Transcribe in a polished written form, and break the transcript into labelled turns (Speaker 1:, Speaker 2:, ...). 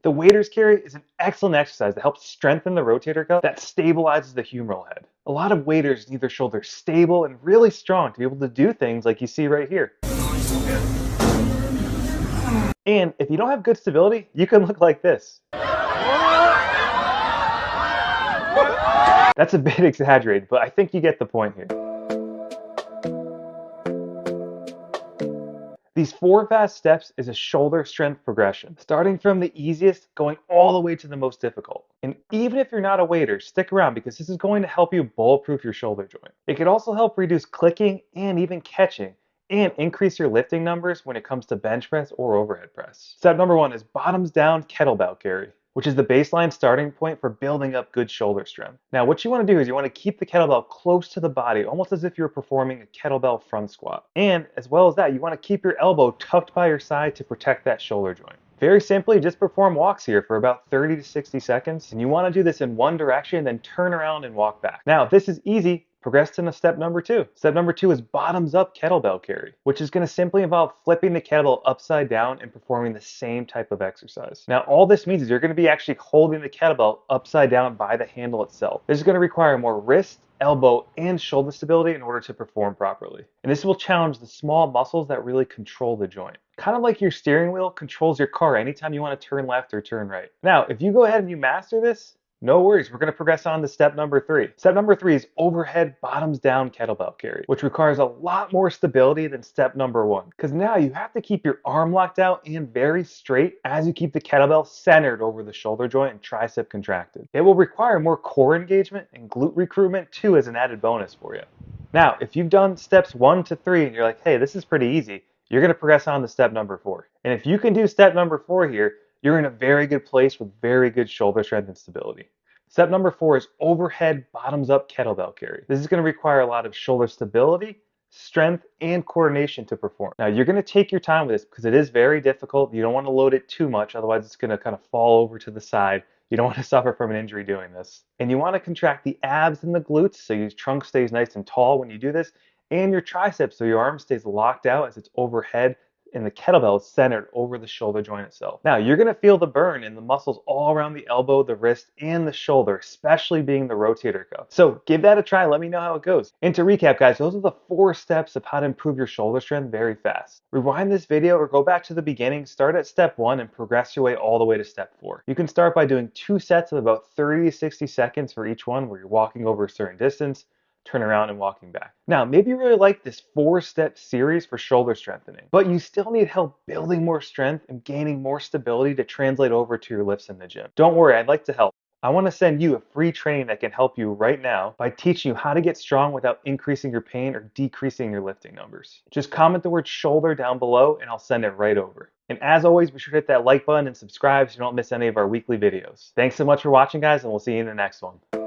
Speaker 1: The waiter's carry is an excellent exercise that helps strengthen the rotator cuff that stabilizes the humeral head. A lot of waiters need their shoulders stable and really strong to be able to do things like you see right here. And if you don't have good stability, you can look like this. That's a bit exaggerated, but I think you get the point here. These 4 fast steps is a shoulder strength progression, starting from the easiest, going all the way to the most difficult. And even if you're not a waiter, stick around because this is going to help you bulletproof your shoulder joint. It can also help reduce clicking and even catching, and increase your lifting numbers when it comes to bench press or overhead press. Step number 1 is bottoms down kettlebell carry, which is the baseline starting point for building up good shoulder strength. Now, what you want to do is you want to keep the kettlebell close to the body, almost as if you're performing a kettlebell front squat. And as well as that, you want to keep your elbow tucked by your side to protect that shoulder joint. Very simply, just perform walks here for about 30 to 60 seconds. And you want to do this in one direction, then turn around and walk back. Now, if this is easy, progress to step number 2. Step number 2 is bottoms up kettlebell carry, which is going to simply involve flipping the kettlebell upside down and performing the same type of exercise. Now, all this means is you're going to be actually holding the kettlebell upside down by the handle itself. This is going to require more wrist, elbow, and shoulder stability in order to perform properly. And this will challenge the small muscles that really control the joint. Kind of like your steering wheel controls your car anytime you want to turn left or turn right. Now, if you go ahead and you master this, no worries, we're going to progress on to step number 3. Step number 3 is overhead bottoms down kettlebell carry, which requires a lot more stability than step number 1. Because now you have to keep your arm locked out and very straight as you keep the kettlebell centered over the shoulder joint and tricep contracted. It will require more core engagement and glute recruitment too as an added bonus for you. Now, if you've done steps 1 to 3 and you're like, hey, this is pretty easy, you're going to progress on to step number 4. And if you can do step number 4 here, you're in a very good place with very good shoulder strength and stability. Step number 4 is overhead bottoms up kettlebell carry. This is going to require a lot of shoulder stability, strength, and coordination to perform. Now, you're going to take your time with this because it is very difficult. You don't want to load it too much, otherwise it's going to kind of fall over to the side. You don't want to suffer from an injury doing this. And you want to contract the abs and the glutes so your trunk stays nice and tall when you do this, and your triceps so your arm stays locked out as it's overhead and the kettlebell is centered over the shoulder joint itself. Now, you're going to feel the burn in the muscles all around the elbow, the wrist, and the shoulder, especially being the rotator cuff. So give that a try. Let me know how it goes. And to recap, guys, those are the 4 steps of how to improve your shoulder strength very fast. Rewind this video or go back to the beginning, start at step 1 and progress your way all the way to step 4. You can start by doing 2 sets of about 30 to 60 seconds for each one where you're walking over a certain distance, turn around and walking back. Now, maybe you really like this 4-step series for shoulder strengthening, but you still need help building more strength and gaining more stability to translate over to your lifts in the gym. Don't worry, I'd like to help. I want to send you a free training that can help you right now by teaching you how to get strong without increasing your pain or decreasing your lifting numbers. Just comment the word shoulder down below and I'll send it right over. And as always, be sure to hit that like button and subscribe so you don't miss any of our weekly videos. Thanks so much for watching, guys, and we'll see you in the next one.